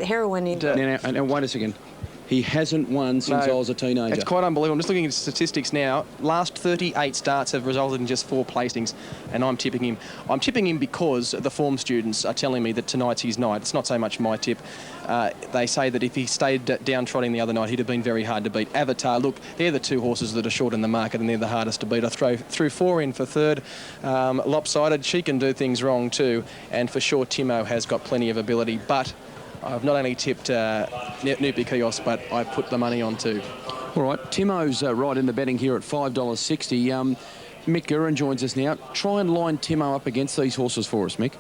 The heroin in... Now, wait a second. He hasn't won since I was a teenager. It's quite unbelievable. I'm just looking at statistics now. Last 38 starts have resulted in just 4 placings, and I'm tipping him. I'm tipping him because the form students are telling me that tonight's his night. It's not so much my tip. They say that if he stayed downtrotting the other night, he'd have been very hard to beat. Avatar, look, they're the 2 horses that are short in the market, and they're the hardest to beat. I threw 4 in for third. Lopsided, she can do things wrong too, and for sure Timo has got plenty of ability, but I've not only tipped Nupi Kiosk, but I put the money on too. All right, Timo's right in the betting here at $5.60. Mick Guerin joins us now. Try and line Timo up against these horses for us, Mick.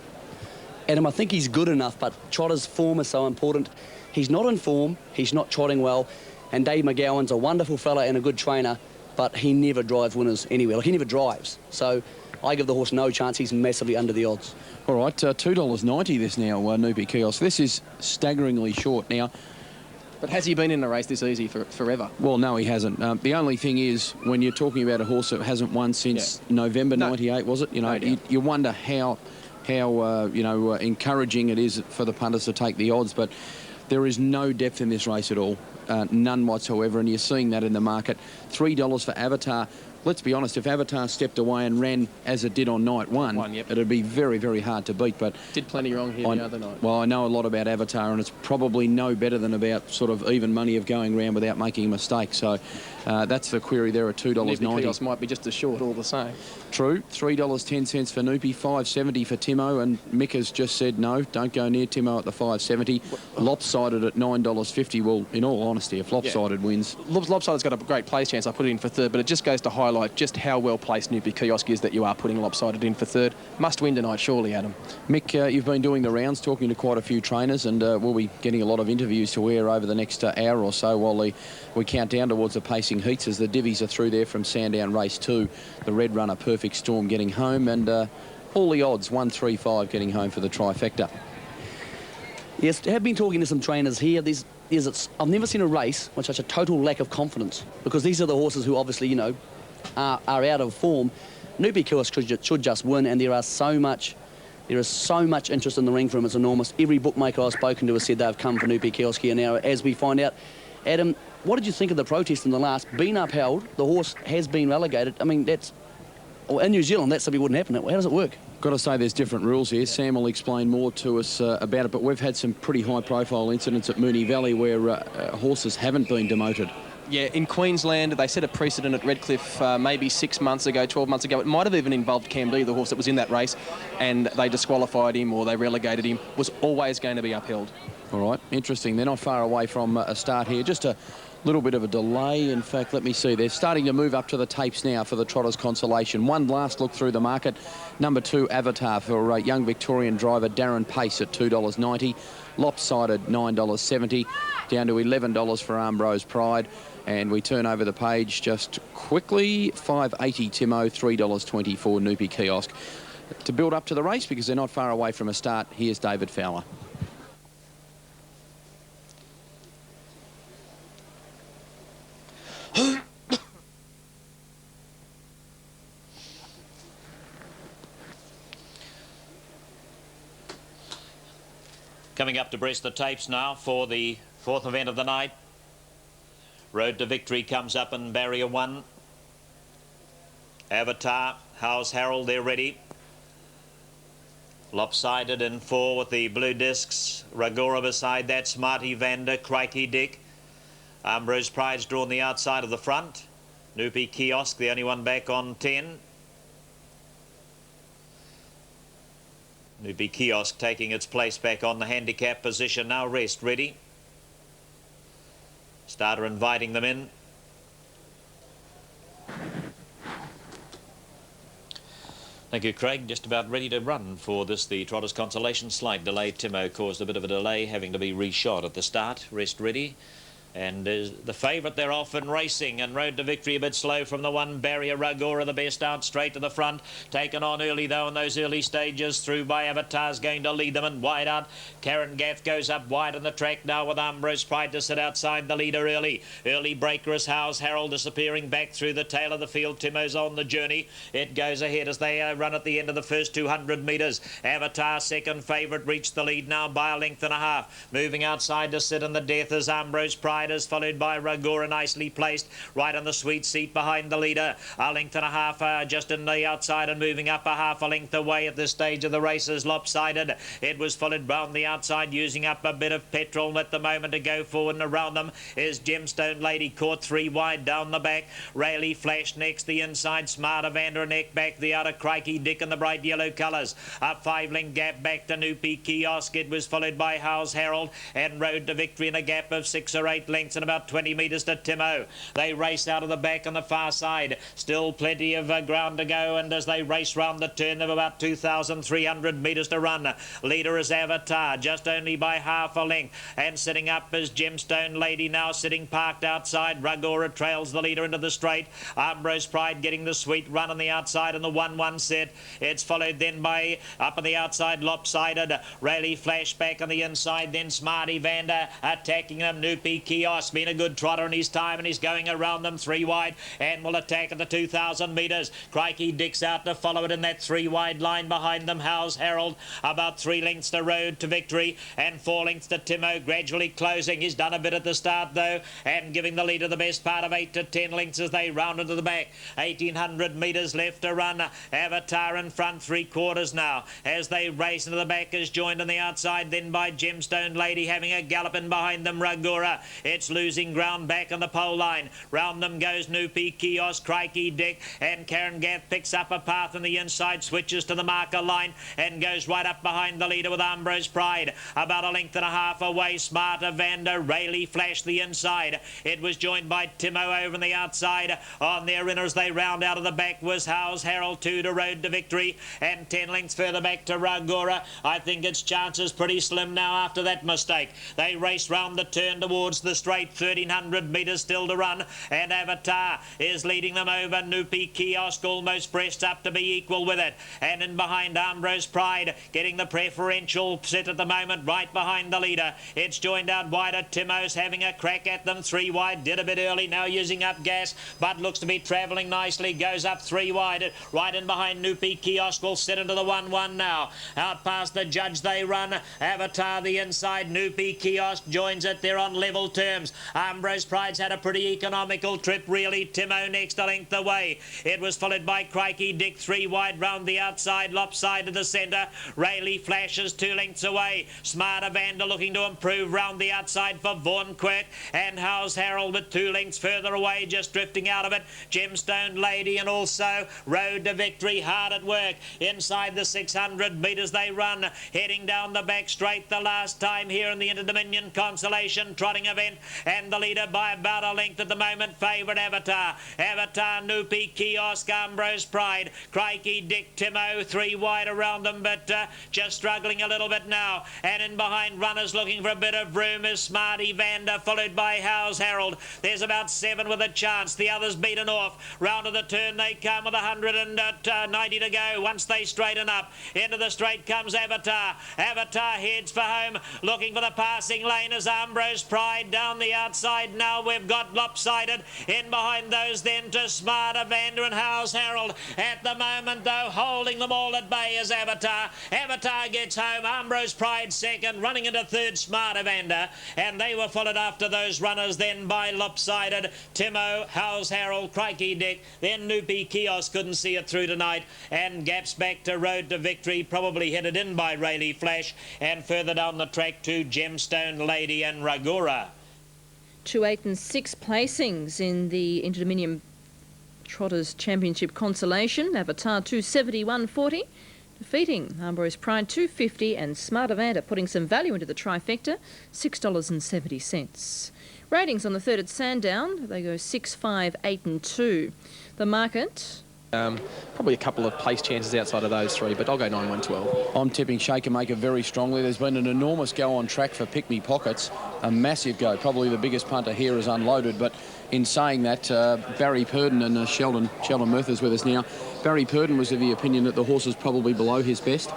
Adam, I think he's good enough, but trotter's form is so important. He's not in form, he's not trotting well, and Dave McGowan's a wonderful fella and a good trainer, but he never drives winners anywhere. Like, he never drives. So I give the horse no chance. He's massively under the odds. All right, $2.90 this now, Nupi Kiosk. This is staggeringly short now. But has he been in a race this easy forever? Well, no, he hasn't. The only thing is, when you're talking about a horse that hasn't won since November '98, was it? You know, you wonder how encouraging it is for the punters to take the odds, but there is no depth in this race at all, none whatsoever, and you're seeing that in the market. $3 for Avatar. Let's be honest, if Avatar stepped away and ran as it did on night one, it'd be very, very hard to beat. But did plenty wrong here the other night. Well, I know a lot about Avatar, and it's probably no better than about sort of even money of going round without making a mistake. So that's the query there at $2.90. Nupi might be just as short all the same. True. $3.10 for Nupi, $5.70 for Timo, and Mick has just said no, don't go near Timo at the $5.70. Lopsided at $9.50. Well, in all honesty, if Lopsided wins... Lopsided's got a great place chance. I put it in for third, but it just goes to highlight just how well placed Nupi Kiosk is that you are putting Lopsided in for third. Must win tonight, surely, Adam. Mick, you've been doing the rounds, talking to quite a few trainers, and we'll be getting a lot of interviews to air over the next hour or so while we count down towards the pacing heats as the divvies are through there from Sandown Race 2. The Red Runner Perfect Storm getting home, and all the odds, 135 getting home for the trifecta. Yes, I have been talking to some trainers here. I've never seen a race with such a total lack of confidence, because these are the horses who obviously, you know, are out of form. Nupi Kiosk should just win, and there is so much interest in the ring for him. It's enormous. Every bookmaker I've spoken to has said they've come for Nupi Kiosk here now. As we find out, Adam, what did you think of the protest in the last? Been upheld, the horse has been relegated. I mean, in New Zealand, that simply wouldn't happen. How does it work? Got to say there's different rules here. Sam will explain more to us about it, but we've had some pretty high-profile incidents at Moonee Valley where horses haven't been demoted. Yeah, in Queensland, they set a precedent at Redcliffe maybe 6 months ago, 12 months ago. It might have even involved Cambie, the horse that was in that race, and they disqualified him or they relegated him. Was always going to be upheld. All right, interesting. They're not far away from a start here. Just a little bit of a delay. In fact, let me see. They're starting to move up to the tapes now for the Trotters Consolation. One last look through the market. Number 2, Avatar, for young Victorian driver Darren Pace at $2.90. Lopsided, $9.70. Down to $11 for Ambrose Pride. And we turn over the page just quickly. $5.80 Timo, $3.24 Nupi Kiosk. To build up to the race, because they're not far away from a start, here's David Fowler. Coming up to breast the tapes now for the 4th event of the night. Road to Victory comes up in barrier 1. Avatar, House Harold, they're ready. Lopsided in 4 with the blue discs. Ragora beside that, Smarty Vander, Crikey Dick. Ambrose Pride's drawn the outside of the front. Nupi Kiosk, the only one back on 10. Nupi Kiosk taking its place back on the handicap position now. Rest ready. Starter inviting them in. Thank you, Craig. Just about ready to run for this, the Trotters Consolation. Slight delay. Timo caused a bit of a delay, having to be reshot at the start. Rest ready. And is the favourite, they're off and racing, and Road to Victory a bit slow from the one barrier. Ragora the best out straight to the front, taken on early though in those early stages, through by Avatar's going to lead them, and wide out Karen Gaff goes up wide on the track now with Ambrose Pride to sit outside the leader early breaker is Howe's Herald disappearing back through the tail of the field. Timo's on the journey, it goes ahead as they run at the end of the first 200 metres. Avatar second favourite, reached the lead now by a length and a half, moving outside to sit in the death is Ambrose Pride, is followed by Ragora, nicely placed right on the sweet seat behind the leader. A length and a half just in the outside, and moving up a half a length away at this stage of the race is Lopsided. It was followed round the outside, using up a bit of petrol at the moment to go forward, and around them is Gemstone Lady, caught 3 wide down the back. Rayleigh Flash next, the inside, Smarter Vander neck back, the outer Crikey Dick in the bright yellow colours. A 5-length gap back to Noopy Kiosk. It was followed by Howe's Herald and Road to Victory in a gap of 6 or 8 lengths, and about 20 metres to Timo. They race out of the back on the far side. Still plenty of ground to go, and as they race round the turn, they've about 2,300 metres to run. Leader is Avatar, just only by half a length, and sitting up is Gemstone Lady, now sitting parked outside. Ragora trails the leader into the straight. Ambrose Pride getting the sweet run on the outside in the 1-1 set. It's followed then by, up on the outside, Lopsided. Rayleigh Flash back on the inside, then Smarty Vander attacking them. Noopy Kiosk been a good trotter in his time, and he's going around them 3 wide and will attack at the 2,000 metres. Crikey Dick's out to follow it in that 3 wide line behind them. Howe's Herald about 3 lengths to Road to Victory, and 4 lengths to Timo, gradually closing. He's done a bit at the start though, and giving the leader the best part of 8 to 10 lengths as they round into the back. 1,800 metres left to run. Avatar in front, 3/4 now, as they race into the back, is joined on the outside then by Gemstone Lady, having a gallop in behind them. Ragora, it's losing ground back on the pole line. Round them goes Noopy Kiosk, Crikey Dick, and Karen Gaff picks up a path on the inside, switches to the marker line, and goes right up behind the leader with Ambrose Pride. About a length and a half away, Smarter Vander, Rayleigh Flash the inside. It was joined by Timo over on the outside. On their inner as they round out of the back was Howe's Herald, 2 to Road to Victory, and 10 lengths further back to Ragora. I think its chances pretty slim now after that mistake. They race round the turn towards the straight, 1,300 metres still to run, and Avatar is leading them over. Noopy Kiosk almost pressed up to be equal with it, and in behind Ambrose Pride getting the preferential sit at the moment, right behind the leader. It's joined out wider. Timo's having a crack at them, 3 wide, did a bit early, now using up gas, but looks to be travelling nicely, goes up 3 wide, right in behind Noopy Kiosk, will sit into the 1-1 now. Out past the judge they run. Avatar the inside, Noopy Kiosk joins it, they're on level terms. Ambrose Pride's had a pretty economical trip really. Timo next a length away. It was followed by Crikey Dick, 3 wide round the outside, Lopsided the centre. Rayleigh Flashes 2 lengths away. Smarter Vander looking to improve round the outside for Vaughan Quirk, and Howe's Herald with 2 lengths further away, just drifting out of it. Gemstone Lady and also Road to Victory hard at work. Inside the 600 metres they run, heading down the back straight the last time here in the Interdominion Consolation Trotting event, and the leader by about a length at the moment, favourite Avatar. Avatar, Noopy Kiosk, Ambrose Pride, Crikey Dick, Timo, 3 wide around them, but just struggling a little bit now. And in behind, runners looking for a bit of room is Smarty Vander, followed by Howe's Herald. There's about 7 with a chance, the others beaten off. Round of the turn they come with 190 to go. Once they straighten up, into the straight comes Avatar. Avatar heads for home, looking for the passing lane as Ambrose Pride down the outside. Now we've got Lopsided. In behind those then to Smarter Vander and Howe's Herald. At the moment though, holding them all at bay is Avatar. Avatar gets home, Ambrose Pride second, running into third Smarter Vander, and they were followed after those runners then by Lopsided, Timo, Howe's Herald, Crikey Dick, then Noopy Kiosk couldn't see it through tonight, and gaps back to Road to Victory, probably headed in by Rayleigh Flash, and further down the track to Gemstone Lady and Ragora. 2, 8 and 6 placings in the Interdominion Trotters Championship Consolation. Avatar 271.40, defeating Ambrose Pride 250, and Smarter Vander putting some value into the trifecta, $6.70. Ratings on the third at Sandown, they go 6, 5, 8 and 2. The market Probably a couple of place chances outside of those three, but I'll go 9-1-12. I'm tipping Shaker Maker very strongly. There's been an enormous go on track for Pick Me Pockets, a massive go. Probably the biggest punter here is unloaded, but in saying that, Barry Purdon and Sheldon Murtha's with us now. Barry Purdon was of the opinion that the horse is probably below his best.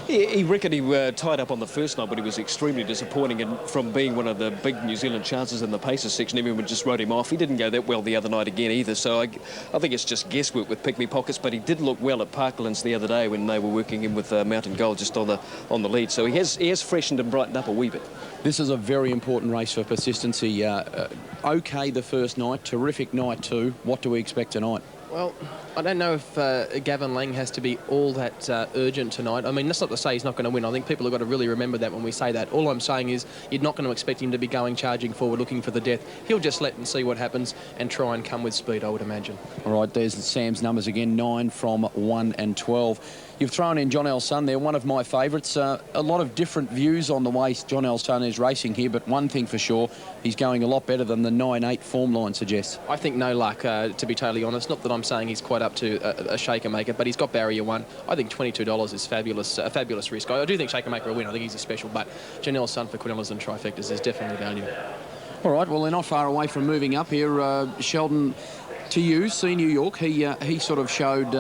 Yeah, he reckoned he tied up on the first night, but he was extremely disappointing, and from being one of the big New Zealand chances in the paces section, everyone just wrote him off. He didn't go that well the other night again either, so I think it's just guesswork with Pick Me Pockets, but he did look well at Parklands the other day when they were working him with Mountain Gold just on the lead, so he has freshened and brightened up a wee bit. This is a very important race for persistency. OK the first night, terrific night too. What do we expect tonight? Well, I don't know if Gavin Lang has to be all that urgent tonight. I mean, that's not to say he's not going to win. I think people have got to really remember that when we say that. All I'm saying is you're not going to expect him to be going charging forward looking for the death. He'll just let and see what happens and try and come with speed, I would imagine. All right, there's Sam's numbers again, 9 from 1 and 12. You've thrown in John L. Sun there, one of my favourites. A lot of different views on the way John L. Sun is racing here, but one thing for sure, he's going a lot better than the 9-8 form line suggests. I think no luck, to be totally honest. Not that I'm saying he's quite up to a Shaker Maker, but he's got barrier one. I think $22 is fabulous, a fabulous risk. I do think Shaker Maker will win. I think he's a special, but John L. Sun for Quinellas and Trifectas is definitely value. All right, well, they're not far away from moving up here. Sheldon, to you, see New York. He sort of showed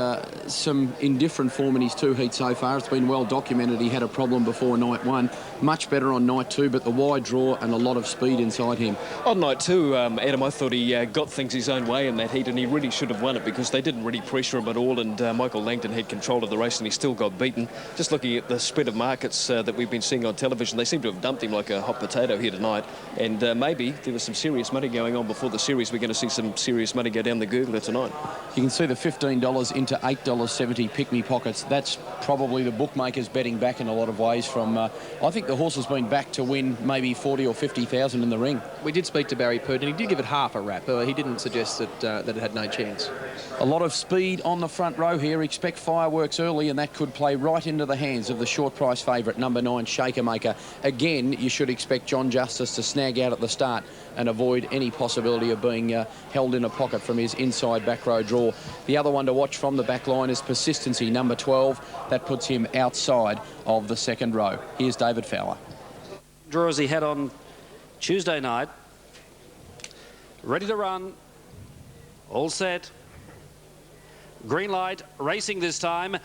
some indifferent form in his 2 heats so far. It's been well documented. He had a problem before night 1. Much better on night 2, but the wide draw and a lot of speed inside him. On night 2, Adam, I thought he got things his own way in that heat, and he really should have won it because they didn't really pressure him at all, and Michael Langton had control of the race and he still got beaten. Just looking at the spread of markets that we've been seeing on television, they seem to have dumped him like a hot potato here tonight, and maybe there was some serious money going on before the series. We're going to see some serious money go down the gurgler tonight. You can see the $15 into $8.70 Pick Me Pockets. That's probably the bookmakers betting back in a lot of ways from, I think the horse has been back to win maybe 40 or 50,000 in the ring. We did speak to Barry Purdon. He did give it half a rap. He didn't suggest that it had no chance. A lot of speed on the front row here. Expect fireworks early, and that could play right into the hands of the short price favourite, number 9, Shaker Maker. Again, you should expect John Justice to snag out at the start and avoid any possibility of being held in a pocket from his inside back row draw. The other one to watch from the back line is Persistency, number 12. That puts him outside of the second row. Here's David Fowler. Draw as he had on Tuesday night. Ready to run. All set. Green light, racing this time.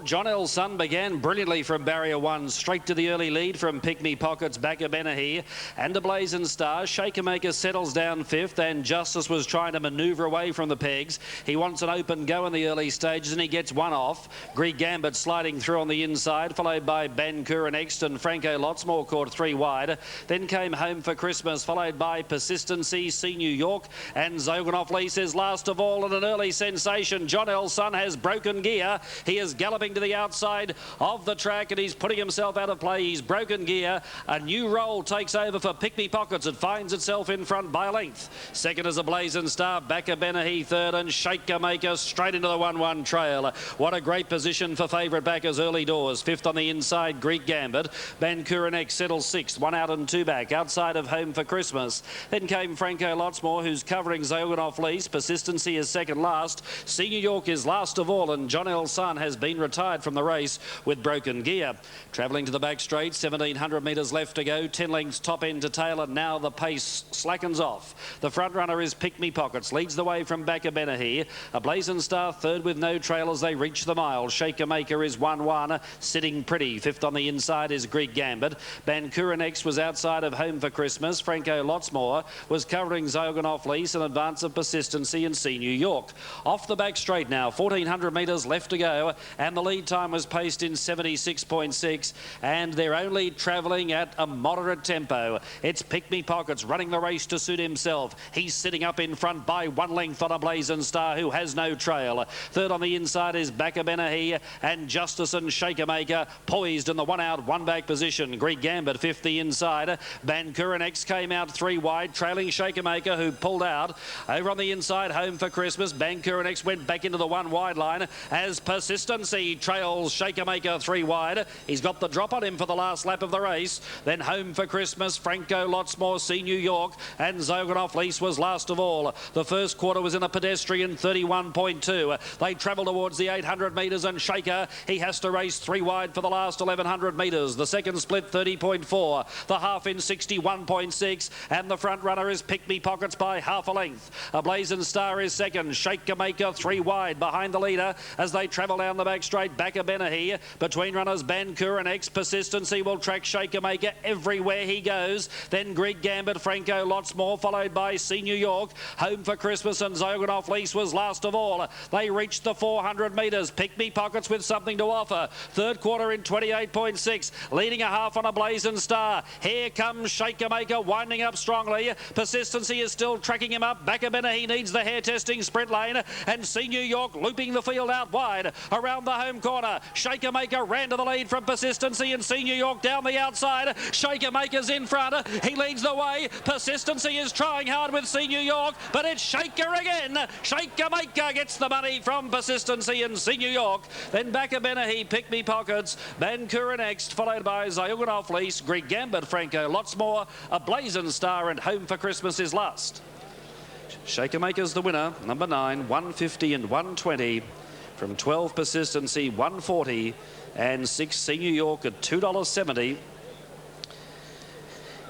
John L. Sun began brilliantly from barrier 1, straight to the early lead from Pick Me Pockets, Backabena here, and a Blazing Star. Shaker Maker settles down 5th, and Justice was trying to manoeuvre away from the pegs. He wants an open go in the early stages, and he gets one off. Greek Gambit sliding through on the inside, followed by Ben Kerr and Exton. Franco Lotsmore caught 3 wide. Then came Home for Christmas, followed by Persistency, See New York, and Zoganoff Lease is last of all, and an early sensation. John L. Sun has broken gear. He is galloping to the outside of the track, and he's putting himself out of play. He's broken gear. A new roll takes over for Pick Me Pockets. It finds itself in front by a length. Second is a Blazing Star. Backabena third, and Shaker Maker straight into the 1-1 trail. What a great position for favourite backers early doors. 5th on the inside, Greek Gambit. Bankuranek settles 6th. 1 out and 2 back. Outside of Home for Christmas. Then came Franco Lotsmore, who's covering Zoganoff Lease. Persistency is second last. See New York is last of all, and John L. Sun has been retired from the race with broken gear. Travelling to the back straight, 1,700 metres left to go. 10 lengths top end to tail, and now the pace slackens off. The front runner is Pick Me Pockets. Leads the way from Backabena here. A Blazing Star third with no trail as they reach the mile. Shaker Maker is 1-1, sitting pretty. 5th on the inside is Greek Gambit. Bankuranek was outside of Home for Christmas. Franco Lotsmore was covering Zoganoff Lease in advance of Persistency and See New York. Off the back straight now, 1,400 metres left to go, and the lead time was paced in 76.6, and they're only travelling at a moderate tempo. It's Pick Me Pockets running the race to suit himself. He's sitting up in front by 1 length on a Blazing Star who has no trail. Third on the inside is Backabena and Justice and Shaker Maker poised in the 1 out, 1 back position. Greek Gambit 5th the inside. Bankuranek came out 3 wide, trailing Shaker Maker who pulled out. Over on the inside, Home for Christmas. Bankuranek went back into the 1 wide line as Persistency trails Shaker Maker 3 wide. He's got the drop on him for the last lap of the race. Then Home for Christmas, Franco Lotsmore, See New York, and Zogan Off Lease was last of all. The first quarter was in a pedestrian 31.2. They travel towards the 800 metres, and Shaker, he has to race 3 wide for the last 1100 metres. The second split 30.4, the half in 61.6, and the front runner is Pick Me Pockets by half a length. A Blazing Star is second. Shaker Maker 3 wide behind the leader as they travel down the back straight. Back of Benahi between runners Bancour and X. Persistency will track Shaker Maker everywhere he goes. Then Greek Gambit, Franco Lotsmore, followed by See New York. Home for Christmas and Zogan Off Lease was last of all. They reached the 400 metres. Pick Me Pockets with something to offer. Third quarter in 28.6, leading a half on a Blazing Star. Here comes Shaker Maker winding up strongly. Persistency is still tracking him up. Back of Benahi needs the hair testing sprint lane, and See New York looping the field out wide around the home corner. Shaker Maker ran to the lead from Persistency, and See New York down the outside. Shaker Maker's in front. He leads the way. Persistency is trying hard with See New York, but it's Shaker again. Shaker Maker gets the money from Persistency and See New York. Then Back of Benahi, Pick Me Pockets, Bancour next, followed by Zogan Off Lease, Greek Gambit, Franco Lotsmore, A Blazing Star, and Home for Christmas is last. Shaker Maker's the winner, number 9, 150 and 120. From 12 Persistency, 140, and 6 See New York at $2.70.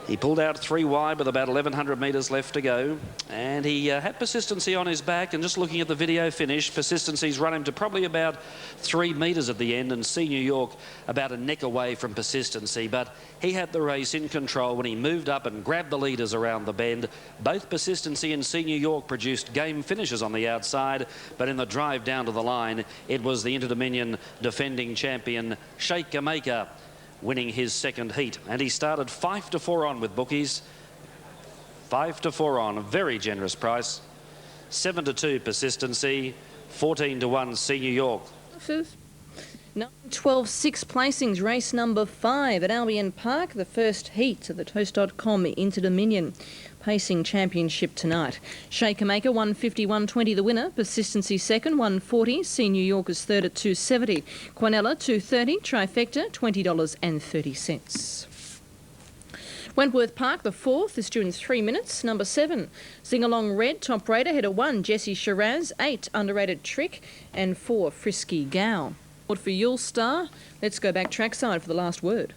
He pulled out 3 wide with about 1,100 metres left to go, and he had Persistency on his back, and just looking at the video finish, Persistency's run him to probably about 3 metres at the end, and See New York about a neck away from Persistency, but he had the race in control when he moved up and grabbed the leaders around the bend. Both Persistency and See New York produced game finishes on the outside, but in the drive down to the line, it was the Interdominion defending champion Shaker Maker winning his second heat, and he started 5-4 on with bookies. 5-4 on, a very generous price. 7-2 Persistency, 14-1 See New York. 12 6 placings, race number 5 at Albion Park, the first heat of the Toast.com Interdominion Pacing Championship tonight. Shaker Maker 150, 120 the winner. Persistency second, 140. See New York is third at 270. Quinella 230. Trifecta $20.30. Wentworth Park, the fourth, is due in 3 minutes. Number 7, Sing Along Red, Top Raider, header 1, Jesse Shiraz, 8, Underrated Trick, and 4, Frisky Gal. For Yule Star, let's go back trackside for the last word.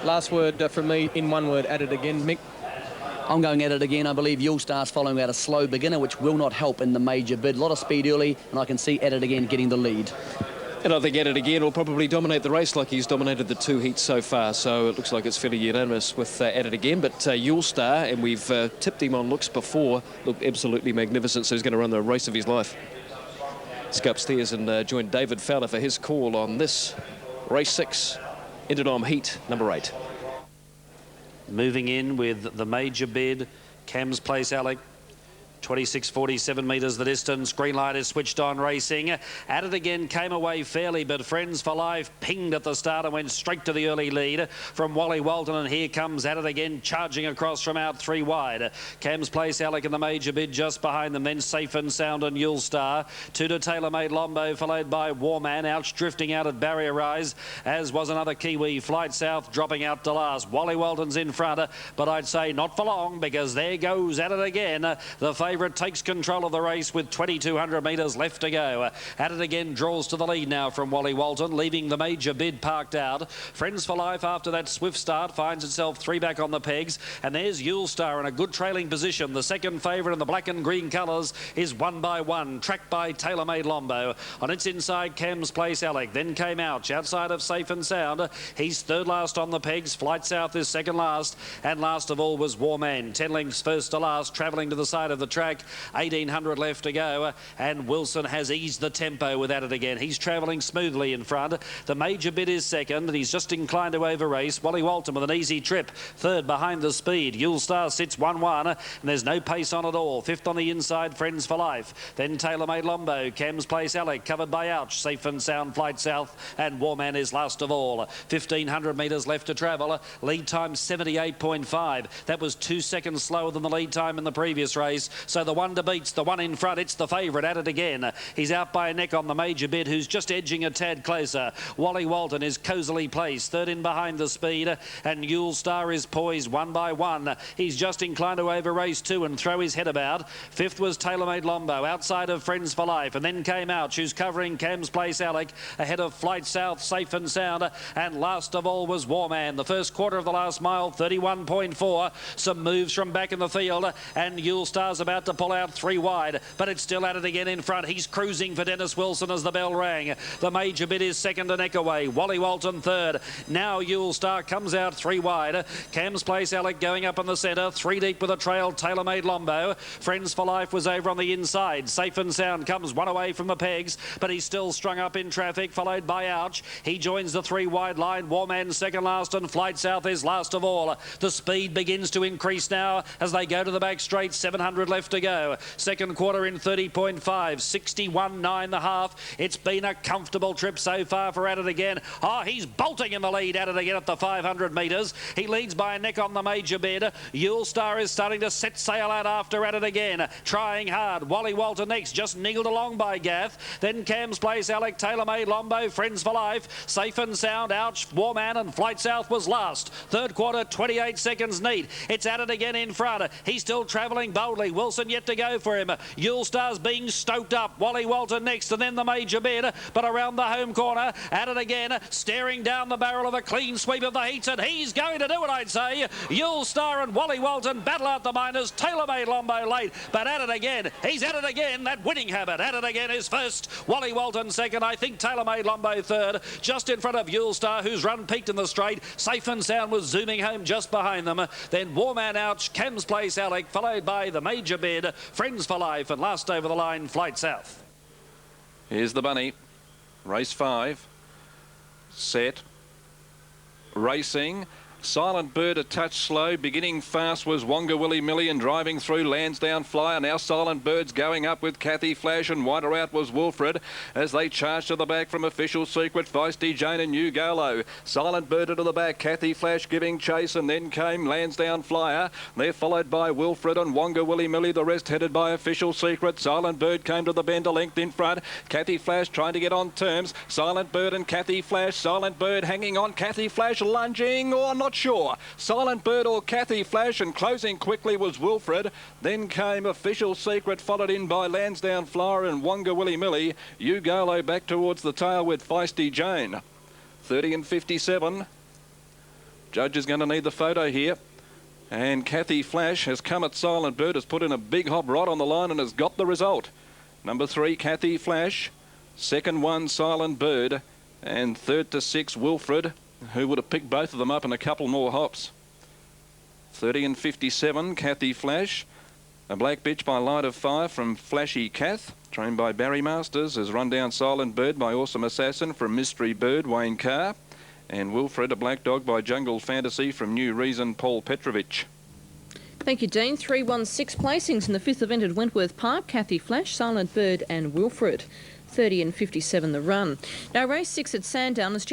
Last word from me, in one word, at it again, Mick. I'm going at it again. I believe Yule Star's following out a slow beginner, which will not help in the major bid. A lot of speed early, and I can see at it again getting the lead. And I think at it again will probably dominate the race like he's dominated the 2 heats so far. So it looks like it's fairly unanimous with at it again. But Yule Star, and we've tipped him on looks before, looked absolutely magnificent. So he's going to run the race of his life. Let's go upstairs and join David Fowler for his call on this race 6, Interdom heat number 8. Moving in with the major bid, Cam's Place Alec. 26.47 metres the distance. Green light is switched on racing. At it again came away fairly, but Friends for Life pinged at the start and went straight to the early lead from Wally Walton, and here comes At it again charging across from out 3 wide. Cam's Place Alec in the major bid just behind them, then Safe and Sound and Yule Star. 2 to Tailor Made Lombo, followed by Warman. Ouch drifting out at Barrier Rise, as was another Kiwi. Flight South dropping out to last. Wally Walton's in front, but I'd say not for long, because there goes At it again. The favourite takes control of the race with 2,200 metres left to go. At it again draws to the lead now from Wally Walton, leaving the major bid parked out. Friends for Life after that swift start finds itself 3 back on the pegs, and there's Yule Star in a good trailing position. The second favourite in the black and green colours is 1 by 1, tracked by Tailor Made Lombo. On its inside, Cam's Place Alec, then came Ouch outside of Safe and Sound. He's third last on the pegs. Flight South is second last, and last of all was Warman. 10 lengths first to last, travelling to the side of the track. 1,800 left to go, and Wilson has eased the tempo with At it again. He's travelling smoothly in front. The major bid is second, and he's just inclined to over race. Wally Walton with an easy trip, third behind the speed. Yule Star sits 1-1, and there's no pace on at all. Fifth on the inside, Friends for Life. Then Tailor Made Lombo, Cam's Place Alec, covered by Ouch, Safe and Sound, Flight South, and Warman is last of all. 1,500 metres left to travel. Lead time 78.5. That was 2 seconds slower than the lead time in the previous race. So the one to beats the one in front. It's the favourite at it again. He's out by a neck on the major bid, who's just edging a tad closer. Wally Walton is cosily placed, third in behind the speed, and Yule Star is poised one by one. He's just inclined to over race 2 and throw his head about. Fifth was Tailor-Made Lombo, outside of Friends for Life, and then came out, who's covering Cam's Place Alec, ahead of Flight South, Safe and Sound, and last of all was Warman. The first quarter of the last mile, 31.4. Some moves from back in the field, and Yule Star's about to pull out 3 wide, but it's still at it again in front. He's cruising for Dennis Wilson as the bell rang. The major bid is second to neck away. Wally Walton third. Now Yule Star comes out 3 wide. Cam's Place Alec going up in the centre. 3 deep with a trail, Tailor-Made Lombo. Friends for Life was over on the inside. Safe and Sound comes 1 away from the pegs, but he's still strung up in traffic, followed by Ouch. He joins the 3 wide line. Warman second last, and Flight South is last of all. The speed begins to increase now as they go to the back straight. 700 left to go. Second quarter in 30.5. 61.9 the half. It's been a comfortable trip so far for At It Again. Oh, he's bolting in the lead. At It Again at the 500 metres. He leads by a neck on the major bid. Yule Star is starting to set sail out after At It Again. Trying hard. Wally Walter next, just niggled along by Gaff. Then Cam's Place, Alec, Tailor-Made Lombo, Friends for Life, Safe and Sound, Ouch, Warman and Flight South was last. Third quarter, 28 seconds neat. It's At It Again in front. He's still travelling boldly. Wilson yet to go for him. Yule Star's being stoked up. Wally Walter next, and then the major bid, but around the home corner, At It Again, staring down the barrel of a clean sweep of the heats, and he's going to do it, I'd say. Yule Star and Wally Walton battle out the minors. Tailor-Made Lombo late, but At It Again, he's at it again. That winning habit. At It Again is first. Wally Walton second. I think Tailor-Made Lombo third, just in front of Yule Star, who's run peaked in the straight. Safe and Sound was zooming home just behind them. Then Warman Ouch, Cam's Place Alec, followed by the major bid, Friends for Life, and last over the line, Flight South. Here's the bunny. Race 5. Set. Racing. Silent Bird a touch slow. Beginning fast was Wonga Willy Millie, and driving through Lansdowne Flyer. Now Silent Bird's going up with Kathy Flash, and wider out was Wilfred as they charge to the back from Official Secret, Feisty Jane and New Galo. Silent Bird into the back, Kathy Flash giving chase, and then came Lansdowne Flyer. They're followed by Wilfred and Wonga Willy Millie, the rest headed by Official Secret. Silent Bird came to the bend a length in front. Kathy Flash trying to get on terms. Silent Bird and Kathy Flash. Silent Bird hanging on. Kathy Flash lunging, or not sure. Silent Bird or Kathy Flash, and closing quickly was Wilfred. Then came Official Secret, followed in by Lansdowne Flyer and Wonga Willy Millie. Ugalo back towards the tail with Feisty Jane. 30 and 57. Judge is going to need the photo here. And Kathy Flash has come at Silent Bird, has put in a big hop right on the line and has got the result. Number 3, Kathy Flash. Second one, Silent Bird. And third to 6, Wilfred, who would have picked both of them up in a couple more hops. 30 and 57, Kathy Flash. A black bitch by Light of Fire from Flashy Kath, trained by Barry Masters, has run down Silent Bird by Awesome Assassin from Mystery Bird, Wayne Carr. And Wilfred, a black dog by Jungle Fantasy from New Reason, Paul Petrovich. Thank you, Dean. 316 placings in the 5th event at Wentworth Park. Kathy Flash, Silent Bird and Wilfred. 30 and 57 the run. Now race 6 at Sandown is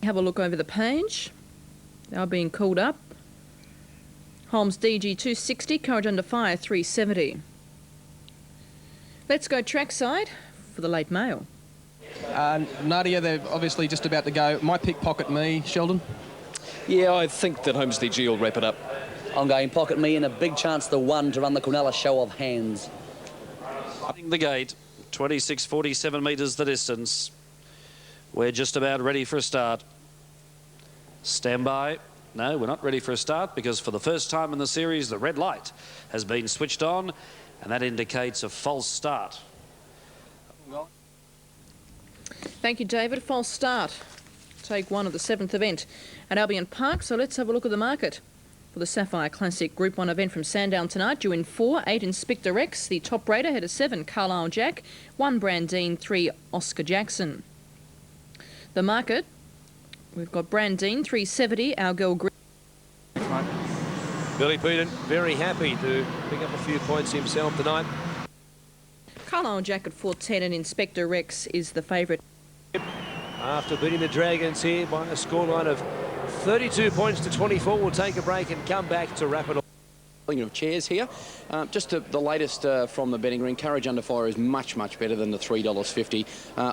have a look over the page. They are being called up. Holmes DG 260, Courage Under Fire 370. Let's go trackside for the late mail. Nadia, they're obviously just about to go. My pick, Pocket Me. Sheldon? Yeah, I think that Holmes DG will wrap it up. I'm going Pocket Me, and a big chance the 1 to run the Cornella Show of Hands. The gate, 26.47 metres the distance. We're just about ready for a start. Stand by. No, we're not ready for a start, because for the first time in the series, the red light has been switched on, and that indicates a false start. Thank you, David. False start. Take 1 of the 7th event at Albion Park. So let's have a look at the market for the Sapphire Classic Group 1 event from Sandown tonight. Due in 4, 8 Inspector Rex, the top raider, head of 7 Carlisle Jack, 1 Brandine, 3 Oscar Jackson. The market, we've got Brandine 370, Our Girl Green. Billy Peden very happy to pick up a few points himself tonight. Carlisle Jack at 410 and Inspector Rex is the favourite. After beating the Dragons here by a scoreline of 32 points to 24. We'll take a break and come back to wrap it up. Of chairs here. Just the latest from the betting ring. Courage Under Fire is much better than the $3.50.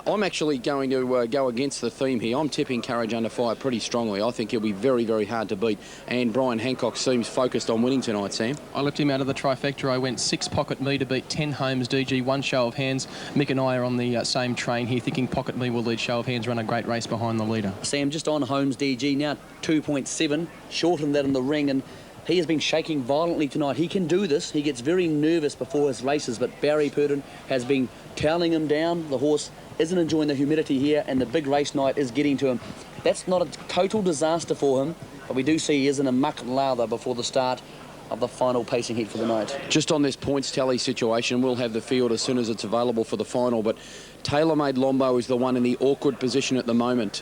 I'm actually going to go against the theme here. I'm tipping Courage Under Fire pretty strongly. I think he'll be very hard to beat, and Brian Hancock seems focused on winning tonight, Sam. I left him out of the trifecta. I went 6 Pocket Me to beat 10 Holmes DG, 1 Show of Hands. Mick and I are on the same train here, thinking Pocket Me will lead. Show of Hands run a great race behind the leader. Sam, just on Holmes DG now, 2.7, shortened that in the ring, and he has been shaking violently tonight. He can do this. He gets very nervous before his races, but Barry Purdon has been toweling him down. The horse isn't enjoying the humidity here, and the big race night is getting to him. That's not a total disaster for him, but we do see he is in a muck and lather before the start of the final pacing heat for the night. Just on this points tally situation, we'll have the field as soon as it's available for the final, but Tailor-Made Lombo is the one in the awkward position at the moment.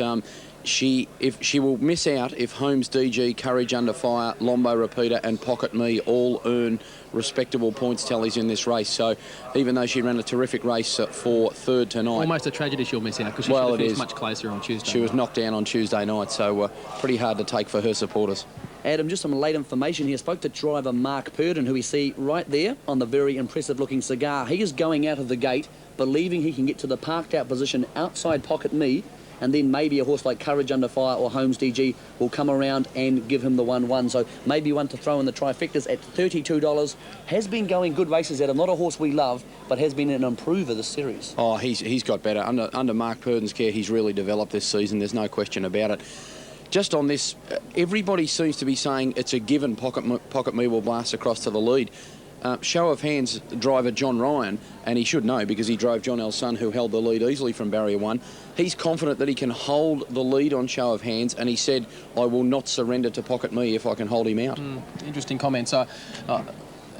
She will miss out if Holmes DG, Courage Under Fire, Lombo Repeater and Pocket Me all earn respectable points tallies in this race. So even though she ran a terrific race for third tonight, Almost a tragedy she'll miss out, because she should have finished much closer on Tuesday. She was knocked down on Tuesday night, so pretty hard to take for her supporters. Adam, just some late information here. Spoke to driver Mark Purdon, who we see right there on the very impressive-looking cigar. He is going out of the gate, believing he can get to the parked-out position outside Pocket Me, and then maybe a horse like Courage Under Fire or Holmes DG will come around and give him the 1-1. So maybe one to throw in the trifectas at $32. Has been going good races, Adam. Not a horse we love, but has been an improver this series. Oh, he's got better. Under Mark Purdon's care, he's really developed this season. There's no question about it. Just on this, everybody seems to be saying it's a given Pocket Me will blast across to the lead. Show of Hands driver John Ryan, and he should know because he drove John L's son, who held the lead easily from barrier 1. He's confident that he can hold the lead on Show of Hands, and he said, I will not surrender to Pocket Me if I can hold him out. Interesting comment. So,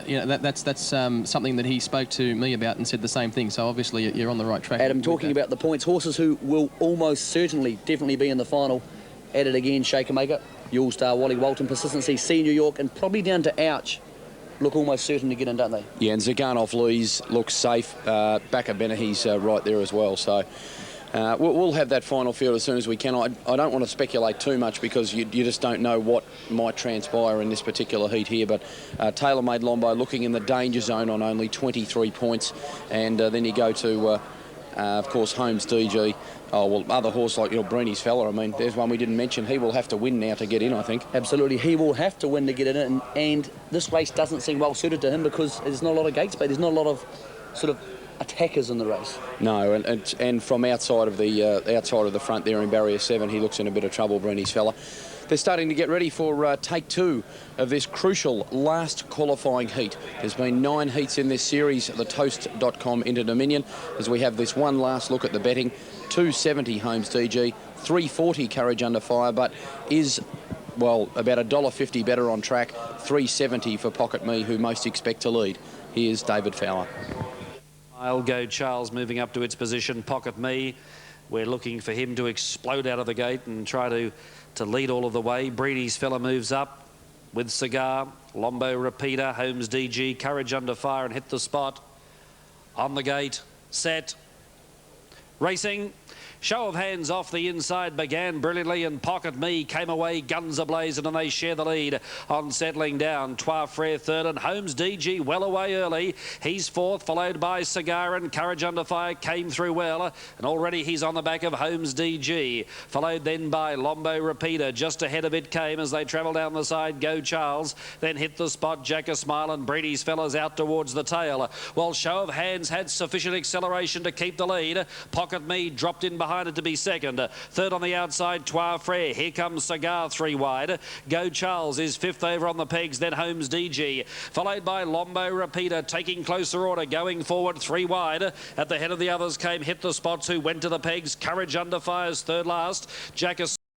that's something that he spoke to me about and said the same thing. So obviously you're on the right track. Adam, talking about the points, horses who will almost certainly, definitely be in the final. At it again, Shaker Maker, Yule Star, Wally Walton, Persistency, C New York, and probably down to Ouch. Look almost certain to get in, don't they? Yeah, and Zaganov Lee's looks safe. Backer Benahi's right there as well. So we'll have that final field as soon as we can. I don't want to speculate too much because you just don't know what might transpire in this particular heat here. But Tailor-Made Lombo looking in the danger zone on only 23 points. And then you go to, of course, Holmes DG. Oh, well, other horse like Breeny's Fella, I mean, there's one we didn't mention. He will have to win now to get in, I think. Absolutely, he will have to win to get in, and this race doesn't seem well suited to him because there's not a lot of gates, but there's not a lot of sort of attackers in the race. No, and from outside of the front there in barrier 7, he looks in a bit of trouble, Breeny's Fella. They're starting to get ready for take 2 of this crucial last qualifying heat. There's been 9 heats in this series at the Toast.com Interdominion, as we have this one last look at the betting. 270 Holmes DG, 340 Courage Under Fire, but is, well, about $1.50 better on track. 370 for Pocket Me, who most expect to lead. Here's David Fowler. I'll go Charles moving up to its position. Pocket Me, we're looking for him to explode out of the gate and try to lead all of the way. Breedy's Fella moves up with Cigar, Lombo Repeater, Holmes DG, Courage Under Fire, and Hit the Spot. On the gate, set, racing. Show of Hands off the inside began brilliantly, and Pocket Me came away guns a-blazing, and they share the lead on settling down. Trois Frères third, and Holmes DG well away early. He's fourth, followed by Cigar, and Courage Under Fire came through well, and already he's on the back of Holmes DG. Followed then by Lombo Repeater. Just ahead of it came as they travel down the side, Go Charles. Then Hit the Spot, Jack a Smile, and Breedy's Fellas out towards the tail. While Show of Hands had sufficient acceleration to keep the lead. Pocket Me dropped in behind it to be second. Third on the outside, Trois Frères. Here comes Cigar 3 wide. Go Charles is fifth over on the pegs, then Holmes DG. Followed by Lombo Repeater, taking closer order, going forward 3 wide. At the head of the others came Hit the Spots, who went to the pegs. Courage Under Fire's third last. Jack